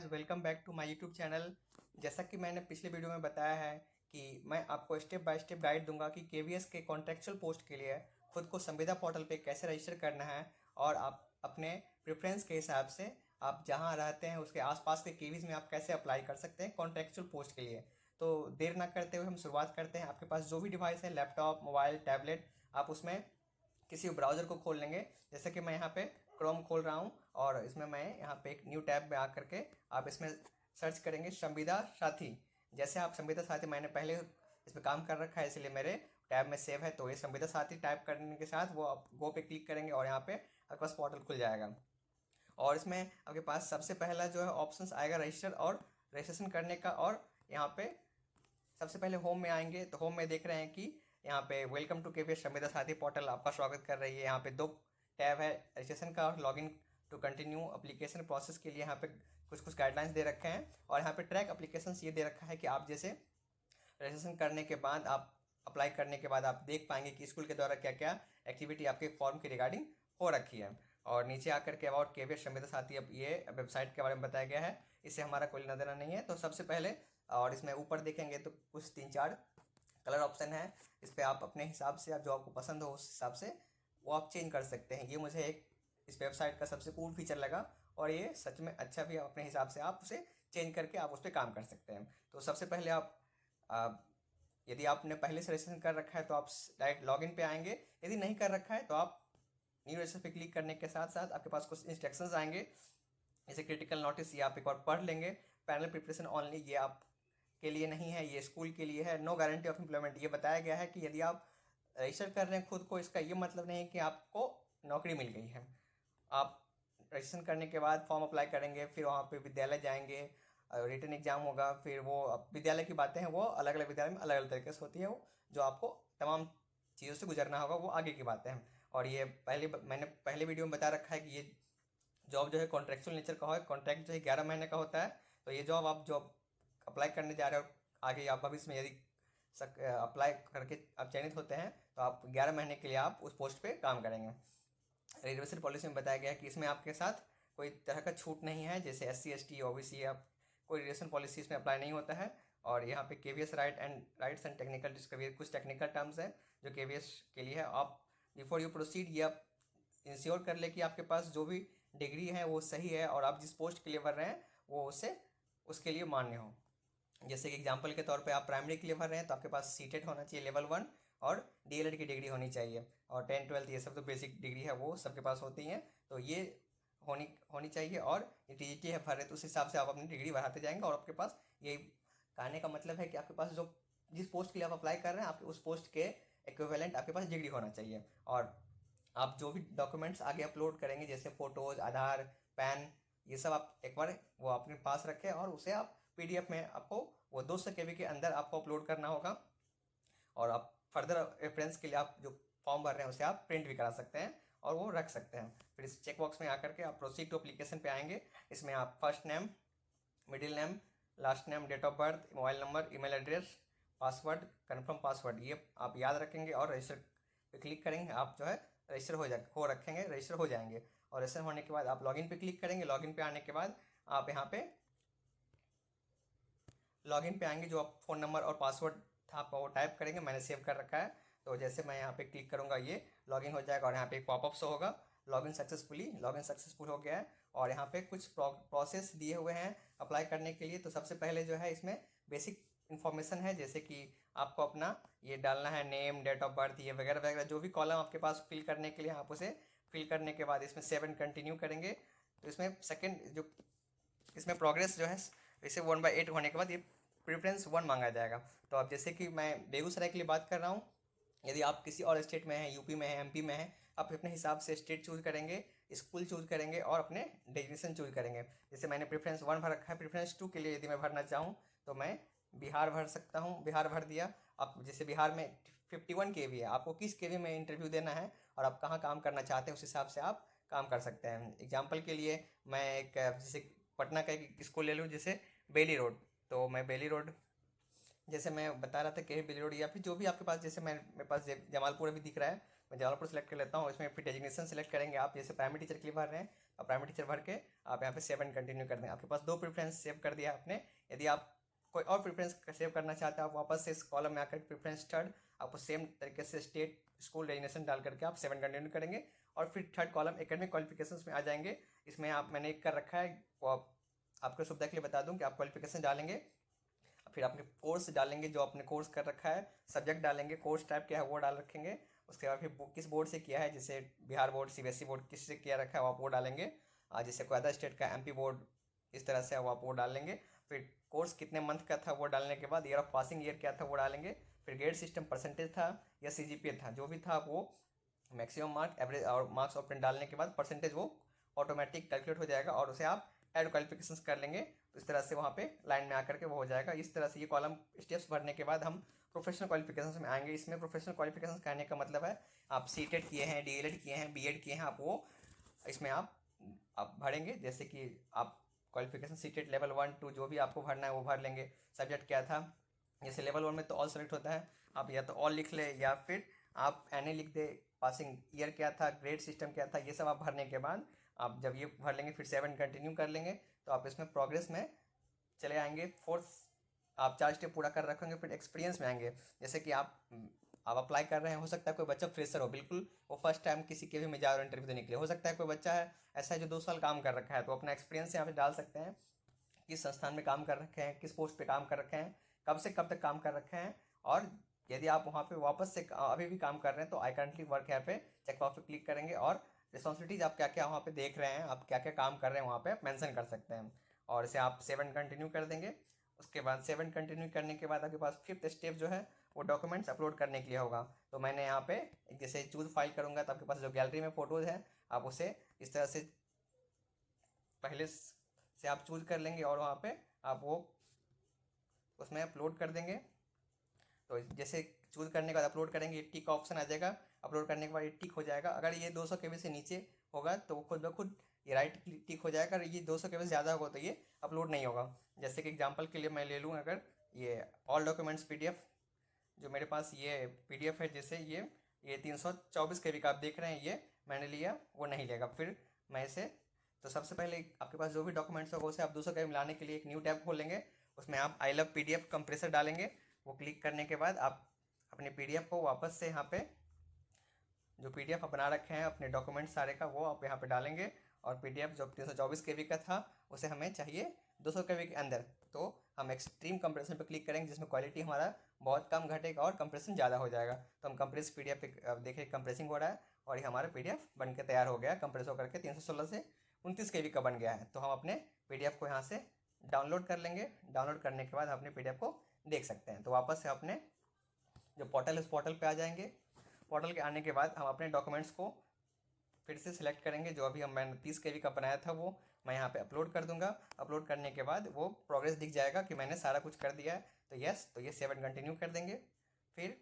Welcome back to my YouTube channel. जैसा कि मैंने पिछले वीडियो में बताया है कि मैं आपको स्टेप बाय स्टेप गाइड दूंगा कि केवीएस के कॉन्ट्रेक्चुअल पोस्ट के लिए खुद को संविदा पोर्टल पे कैसे रजिस्टर करना है और आप अपने प्रेफरेंस के हिसाब से आप जहां रहते हैं उसके आसपास के केवीज में आप कैसे अप्लाई कर सकते हैं कॉन्ट्रेक्चुअल पोस्ट के लिए। तो देर ना करते हुए हम शुरुआत करते हैं। आपके पास जो भी डिवाइस है, लैपटॉप, मोबाइल, टैबलेट, आप उसमें किसी ब्राउज़र को खोल लेंगे। जैसे कि मैं यहाँ पे क्रोम खोल रहा हूँ और इसमें मैं यहाँ पे एक न्यू टैब में आकर के आप इसमें सर्च करेंगे संविदा साथी। जैसे आप संविदा साथी, मैंने पहले इस पर काम कर रखा है इसलिए मेरे टैब में सेव है। तो ये संविदा साथी टाइप करने के साथ वो आप गो पे क्लिक करेंगे और यहाँ पे आपके पास पोर्टल खुल जाएगा। और इसमें आपके पास सबसे पहला जो है ऑप्शंस आएगा रजिस्टर और रजिस्ट्रेशन करने का। और यहाँ पे सबसे पहले होम में आएंगे तो होम में देख रहे हैं कि यहाँ पे वेलकम टू केवीएस संविदा साथी पोर्टल आपका स्वागत कर रही है। यहाँ पे दो टैब है, रजिस्ट्रेशन का और login to continue application process के लिए यहाँ पे कुछ कुछ गाइडलाइंस दे रखे हैं। और यहाँ पे ट्रैक एप्लीकेशन ये दे रखा है कि आप जैसे रजिस्ट्रेशन करने के बाद आप अप्लाई करने के बाद आप देख पाएंगे कि स्कूल के द्वारा क्या क्या एक्टिविटी आपके फॉर्म की रिगार्डिंग हो रखी है। और नीचे आकर के अबाउट केवीएस संविदा साथी अब ये वेबसाइट के बारे में बताया गया है, इससे हमारा कोई लेना देना नहीं है। तो सबसे पहले और इसमें ऊपर देखेंगे तो कुछ 3-4 कलर ऑप्शन है। इस पर आप अपने हिसाब से, आप जो आपको पसंद हो उस हिसाब से वो आप चेंज कर सकते हैं। ये मुझे एक इस वेबसाइट का सबसे कूल फीचर लगा और ये सच में अच्छा भी। अपने हिसाब से आप उसे चेंज करके आप उस पर काम कर सकते हैं। तो सबसे पहले आप यदि आपने पहले से रजिस्ट्रेशन कर रखा है तो आप डायरेक्ट लॉगिन पे आएंगे। यदि नहीं कर रखा है तो आप न्यू रजिस्टर पे क्लिक करने के साथ साथ आपके पास कुछ इंस्ट्रक्शंस आएंगे, जैसे क्रिटिकल नोटिस, ये आप एक बार पढ़ लेंगे। पैनल प्रिपरेशन ओनली, ये आप के लिए नहीं है, ये स्कूल के लिए है। नो गारंटी ऑफ एम्प्लॉयमेंट, ये बताया गया है कि यदि आप रजिस्टर कर रहे हैं खुद को, इसका ये मतलब नहीं है कि आपको नौकरी मिल गई है। आप रजिस्ट्रेशन करने के बाद फॉर्म अप्लाई करेंगे, फिर वहाँ पे विद्यालय जाएंगे, रिटन एग्जाम होगा, फिर वो विद्यालय की बातें हैं वो अलग अलग विद्यालय में अलग अलग तरीके से होती है। वो जो आपको तमाम चीज़ों से गुजरना होगा वो आगे की बातें हैं। और ये मैंने पहले वीडियो में बता रखा है कि ये जॉब जो है कॉन्ट्रेक्चुअल नेचर का है। कॉन्ट्रैक्ट जो है 11 महीने का होता है। तो ये जॉब आप जॉब अप्लाई करने जा रहे हो आगे आप भविष्य में यदि अप्लाई करके आप चयनित होते हैं तो आप 11 महीने के लिए आप उस पोस्ट पे काम करेंगे। रिजर्वेशन पॉलिसी में बताया गया है कि इसमें आपके साथ कोई तरह का छूट नहीं है, जैसे SC ST OBC आप कोई रिजर्वेशन पॉलिसी इसमें अप्लाई नहीं होता है। और यहाँ पे KVS rights and technical discovery, कुछ टेक्निकल टर्म्स हैं जो केवीएस के लिए है। आप बिफोर यू प्रोसीड ये आप इंश्योर कर ले कि आपके पास जो भी डिग्री है वो सही है और आप जिस पोस्ट के लिए भर रहे हैं वो उसके लिए मान्य हो। जैसे कि एग्जाम्पल के तौर पे आप प्राइमरी के लिए भर रहे हैं तो आपके पास सीटेट होना चाहिए लेवल 1 और DLED की डिग्री होनी चाहिए। और 10-12 ये सब तो बेसिक डिग्री है वो सबके पास होती हैं, तो ये होनी होनी चाहिए। और ये TGT है भर रहे तो उस हिसाब से आप अपनी डिग्री बढ़ाते जाएंगे। और आपके पास ये कहने का मतलब है कि आपके पास जो जिस पोस्ट के लिए आप अप्लाई कर रहे हैं आपके उस पोस्ट के इक्विवेलेंट आपके पास डिग्री होना चाहिए। और आप जो भी डॉक्यूमेंट्स आगे अपलोड करेंगे जैसे फ़ोटोज़, आधार, पैन, ये सब आप एक बार वो अपने पास रखें और उसे आप PDF में आपको वो 200 KB के अंदर आपको अपलोड करना होगा। और आप फर्दर रेफरेंस के लिए आप जो फॉर्म भर रहे हैं उसे आप प्रिंट भी करा सकते हैं और वो रख सकते हैं। फिर इस चेक बॉक्स में आकर के आप प्रोसीड टू एप्लीकेशन पे आएंगे। इसमें आप first name, middle name, last name, date of birth, mobile number, email address, password, confirm password, ये आप याद रखेंगे और रजिस्टर पे क्लिक करेंगे। आप जो है रजिस्टर हो रखेंगे, रजिस्टर हो जाएंगे। और रजिस्टर होने के बाद आप लॉगिन पे क्लिक करेंगे। लॉगिन पे आने के बाद आप यहाँ पे लॉगिन पे आएंगे, जो आप फ़ोन नंबर और पासवर्ड था आपका वो टाइप करेंगे। मैंने सेव कर रखा है। तो जैसे मैं यहाँ पे क्लिक करूँगा ये लॉगिन हो जाएगा और यहाँ पे एक पॉपअप शो होगा, लॉगिन सक्सेसफुल हो गया है। और यहाँ पे कुछ प्रोसेस दिए हुए हैं अप्लाई करने के लिए। तो सबसे पहले जो है इसमें बेसिक इन्फॉर्मेशन है, जैसे कि आपको अपना ये डालना है, नेम, डेट ऑफ बर्थ, ये वगैरह वगैरह जो भी कॉलम आपके पास फिल करने के लिए आप उसे फिल करने के बाद इसमें 7 कंटिन्यू करेंगे। तो इसमें सेकेंड जो इसमें प्रोग्रेस जो है इसे 1/8 होने के बाद ये प्रेफरेंस 1 मांगा जाएगा। तो अब जैसे कि मैं बेगूसराय के लिए बात कर रहा हूँ, यदि आप किसी और स्टेट में हैं, यूपी में है, MP में है, आप अपने हिसाब से स्टेट चूज करेंगे, स्कूल चूज करेंगे और अपने डेजिग्नेशन चूज करेंगे। जैसे मैंने प्रेफरेंस 1 भर रखा है। प्रेफरेंस 2 के लिए यदि मैं भरना चाहूँ तो मैं बिहार भर सकता हूँ, बिहार भर दिया। आप जैसे बिहार में 51 KB है, आपको किस KB में इंटरव्यू देना है और आप कहाँ काम करना चाहते हैं उस हिसाब से आप काम कर सकते हैं। एग्जाम्पल के लिए मैं एक जैसे पटना का एक स्कूल ले लूँ, जैसे बेली रोड। तो मैं बेली रोड, जैसे मैं बता रहा था कि बेली रोड, या फिर जो भी आपके पास, जैसे मेरे पास जमालपुर अभी दिख रहा है, मैं जमालपुर सेलेक्ट कर लेता हूँ। इसमें फिर डेजिग्नेशन सेलेक्ट करेंगे। आप जैसे प्राइमरी टीचर के लिए भर रहे हैं और प्राइमरी टीचर भर के आप यहाँ पे 7 कंटिन्यू कर दें। आपके पास 2 प्रेफरेंस सेव कर दिया आपने। यदि आप कोई और प्रेफरेंस सेव करना चाहते हैं, आप वापस से इस कॉलम में आकर प्रेफरेंस थर्ड आपको सेम तरीके से स्टेट स्कूल डेजिग्नेशन डाल करके आप 7 कंटिन्यू करेंगे। और फिर थर्ड कॉलम एकेडमिक क्वालिफिकेशंस में आ जाएंगे। इसमें आप मैंने एक कर रखा है, वो आपको सुविधा के लिए बता दूं कि आप क्वालिफिकेशन डालेंगे, फिर अपने कोर्स डालेंगे जो आपने कोर्स कर रखा है, सब्जेक्ट डालेंगे, कोर्स टाइप क्या है वो डाल रखेंगे। उसके बाद फिर किस बोर्ड से किया है, जैसे बिहार बोर्ड, सीबीएसई बोर्ड किससे किया रखा है आप वो डालेंगे। जैसे कोई अदर स्टेट का एमपी बोर्ड इस तरह से आप वो डाल लेंगे। फिर कोर्स कितने मंथ का था वो डालने के बाद ईयर ऑफ पासिंग ईयर क्या था वो डालेंगे। फिर ग्रेड सिस्टम परसेंटेज था या सीजीपीए था, जो भी था वो मैक्सिमम मार्क, एवरेज और मार्क्स ऑप्शन डालने के बाद परसेंटेज वो ऑटोमेटिक कैलकुलेट हो जाएगा और उसे आप ऐड क्वालिफिकेशंस कर लेंगे। तो इस तरह से वहाँ पे लाइन में आकर के वो हो जाएगा। इस तरह से ये कॉलम स्टेप्स भरने के बाद हम प्रोफेशनल क्वालिफिकेशंस में आएंगे। इसमें प्रोफेशनल क्वालिफिकेशंस कहने का मतलब है आप सीटेट किए हैं, डीएलएड किए हैं, बीएड किए हैं, आप वो इसमें आप भरेंगे। जैसे कि आप क्वालिफिकेशन सीटेट लेवल 1 2 जो भी आपको भरना है वो भर लेंगे। सब्जेक्ट क्या था, जैसे लेवल 1 में तो ऑल सेलेक्ट होता है, आप या तो ऑल लिख ले या फिर आप एनए लिख दे। पासिंग ईयर क्या था, ग्रेड सिस्टम क्या था, ये सब आप भरने के बाद आप जब ये भर लेंगे फिर 7 कंटिन्यू कर लेंगे। तो आप इसमें प्रोग्रेस में चले आएंगे। फोर्थ आप 4 स्टेप पूरा कर रखेंगे, फिर एक्सपीरियंस में आएंगे। जैसे कि आप अप्लाई कर रहे हैं, हो सकता है कोई बच्चा फ्रेशर हो, बिल्कुल वो फर्स्ट टाइम किसी के भी में जा रहे इंटरव्यू देने के लिए। हो सकता है कोई बच्चा है ऐसा है जो 2 साल काम कर रखा है, तो अपना एक्सपीरियंस यहाँ पे डाल सकते हैं, किस संस्थान में काम कर रखे हैं, किस पोस्ट पे काम कर रखे हैं, कब से कब तक काम कर रखे हैं। और यदि आप वहाँ पे वापस से अभी भी काम कर रहे हैं तो आई करंटली वर्क यहाँ पे चेकबॉक्स पे क्लिक करेंगे और रिस्पॉन्सिबिलिटीज आप क्या क्या वहाँ पे देख रहे हैं, आप क्या क्या काम कर रहे हैं वहाँ पे मेंशन कर सकते हैं। और इसे आप 7 कंटिन्यू कर देंगे। उसके बाद 7 कंटिन्यू करने के बाद आपके पास 5th स्टेप जो है वो डॉक्यूमेंट्स अपलोड करने के लिए होगा। तो मैंने यहाँ पे जैसे चूज फाइल करूँगा तो आपके पास जो गैलरी में फ़ोटोज़ है आप उसे इस तरह से पहले से आप चूज कर लेंगे और वहाँ पे आप वो उसमें अपलोड कर देंगे। तो जैसे चूज करने के बाद अपलोड करेंगे, ये टिक का ऑप्शन आ जाएगा। अपलोड करने के बाद ये टिक हो जाएगा। अगर ये 200 KB से नीचे होगा तो वो खुद ब खुद ये राइट टिक हो जाएगा। अगर ये 200 KB से ज़्यादा होगा तो ये अपलोड नहीं होगा। जैसे कि एग्जांपल के लिए मैं ले लूँ, अगर ये ऑल डॉक्यूमेंट्स पीडीएफ जो मेरे पास ये पीडीएफ है, जैसे ये 324 KB का आप देख रहे हैं, ये मैंने लिया, वो नहीं लेगा। फिर मैं इसे तो सबसे पहले आपके पास जो भी डॉक्यूमेंट्स होगा उसे आप 200 KB लाने के लिए एक न्यू टैब खोल लेंगे। उसमें आप आई लव पीडीएफ कंप्रेसर डालेंगे। वो क्लिक करने के बाद आप अपने पीडीएफ को वापस से यहाँ पे जो पीडीएफ आप बना रखे हैं अपने डॉक्यूमेंट सारे का वो आप यहाँ पे डालेंगे। और पीडीएफ जो 324 KB का था उसे हमें चाहिए 200 KB के अंदर। तो हम एक्सट्रीम कंप्रेशन पे क्लिक करेंगे जिसमें क्वालिटी हमारा बहुत कम घटेगा और कंप्रेशन ज़्यादा हो जाएगा। तो हम कंप्रेस पीडीएफ पे देखिए कंप्रेसिंग हो रहा है और ये हमारा पीडीएफ बन के तैयार हो गया। कंप्रेस होकर के 316 से 29 KB का बन गया है। तो हम अपने पीडीएफ को यहाँ से डाउनलोड कर लेंगे। डाउनलोड करने के बाद हम अपने पीडीएफ को देख सकते हैं। तो वापस से अपने जो पोर्टल है उस पोर्टल पे आ जाएंगे। पोर्टल के आने के बाद हम अपने डॉक्यूमेंट्स को फिर से सिलेक्ट करेंगे। जो अभी मैंने 30 KB का बनाया था वो मैं यहाँ पे अपलोड कर दूंगा। अपलोड करने के बाद वो प्रोग्रेस दिख जाएगा कि मैंने सारा कुछ कर दिया है। तो यस, तो ये 7 कंटिन्यू कर देंगे। फिर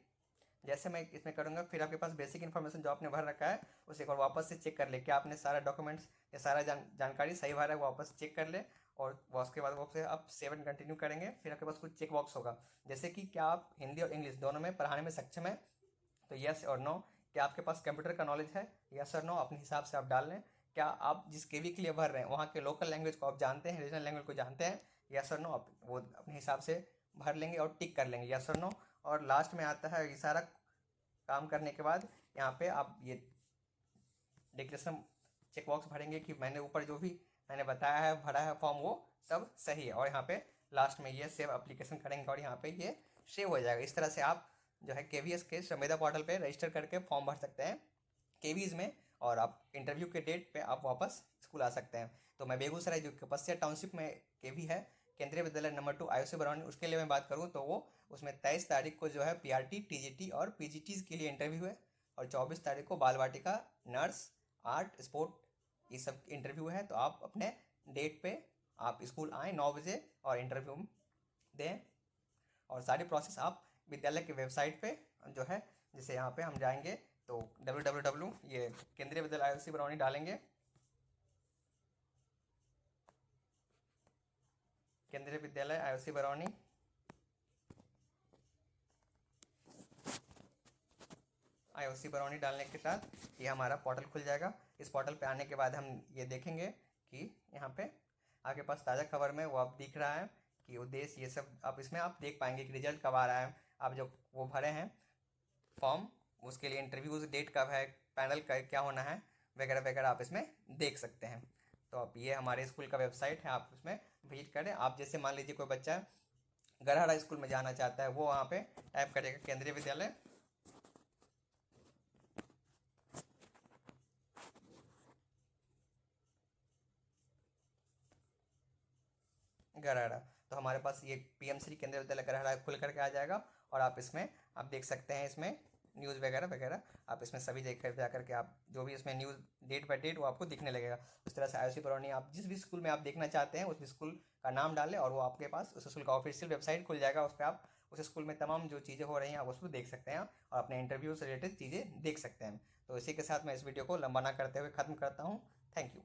जैसे मैं इसमें करूँगा फिर आपके पास बेसिक इन्फॉर्मेशन जो आपने भर रखा है उसे एक बार वापस से चेक कर ले, क्या आपने सारा डॉक्यूमेंट्स या सारा जानकारी सही भरा है, वापस चेक कर ले। और उसके बाद वो आप 7 कंटिन्यू करेंगे। फिर आपके पास कुछ चेक बॉक्स होगा, जैसे कि क्या आप हिंदी और इंग्लिश दोनों में पढ़ाने में सक्षम है, तो यस और नो। क्या आपके पास कंप्यूटर का नॉलेज है, यस और नो, अपने हिसाब से आप डाल लें। क्या आप जिस केवी के लिए भर रहे हैं वहाँ के लोकल लैंग्वेज को आप जानते हैं, रीजनल लैंग्वेज को जानते हैं, यस और नो, आप वो अपने हिसाब से भर लेंगे और टिक कर लेंगे यस और नो। और लास्ट में आता है ये सारा काम करने के बाद यहाँ पे आप ये डिक्लेरेशन चेक बॉक्स भरेंगे कि मैंने ऊपर जो भी मैंने बताया है भरा है फॉर्म वो सब सही है। और यहाँ पे लास्ट में ये सेव एप्लीकेशन करेंगे और यहाँ पे ये सेव हो जाएगा। इस तरह से आप जो है केवीएस के संविदा पोर्टल पे रजिस्टर करके फॉर्म भर सकते हैं केवीज में, और आप इंटरव्यू के डेट पे आप वापस स्कूल आ सकते हैं। तो मैं बेगूसराय जो कपस्या टाउनशिप में केवी है, केंद्रीय विद्यालय नंबर 2 आयुषी बरौनी, उसके लिए मैं बात करूँ तो वो उसमें 23 तारीख को जो है पीआरटी, टीजीटी और पीजीटीज के लिए इंटरव्यू है। और 24 तारीख को बाल वाटिका, नर्स, आर्ट, स्पोर्ट ये सब इंटरव्यू है। तो आप अपने डेट पे आप स्कूल आएँ 9 बजे और इंटरव्यू दें। और सारी प्रोसेस आप विद्यालय की वेबसाइट पे जो है, जैसे यहाँ पे हम जाएंगे तो www ये केंद्रीय विद्यालय आयुषी बरौनी डालेंगे, केंद्रीय विद्यालय आयुषी बरौनी, आयुषी बरौनी डालने के साथ ये हमारा पोर्टल खुल जाएगा। इस पोर्टल पे आने के बाद हम ये देखेंगे कि यहाँ पे आपके पास ताज़ा खबर में वो आप दिख रहा है कि उद्देश्य ये सब आप इसमें आप देख पाएंगे कि रिजल्ट कब आ रहा है, आप जो वो भरे हैं फॉर्म उसके लिए इंटरव्यूज़ डेट कब है, पैनल का क्या होना है वगैरह वगैरह आप इसमें देख सकते हैं। तो आप ये हमारे स्कूल का वेबसाइट है, आप उसमें विजिट करें। आप जैसे मान लीजिए कोई बच्चा गरहरा स्कूल में जाना चाहता है, वो वहाँ पे टाइप करेगा केंद्रीय विद्यालय गरहरा, तो हमारे पास ये पीएम श्री केंद्रीय विद्यालय गरहरा खुल करके आ जाएगा और आप इसमें आप देख सकते हैं इसमें न्यूज़ वगैरह वगैरह आप इसमें सभी देख कर जा करके आप जो भी इसमें न्यूज़ डेट बाय डेट वो आपको दिखने लगेगा। इस तरह से आयुषी बरौनी आप जिस भी स्कूल में आप देखना चाहते हैं उस स्कूल का नाम डालें और वो आपके पास उस स्कूल का ऑफिशियल वेबसाइट खुल जाएगा। उस पर आप उस स्कूल में तमाम जो चीज़ें हो रही हैं आप उसको देख सकते हैं और अपने इंटरव्यू से रिलेटेड चीज़ें देख सकते हैं। तो इसी के साथ मैं इस वीडियो को लंबा ना करते हुए ख़त्म करता हूँ। Thank you.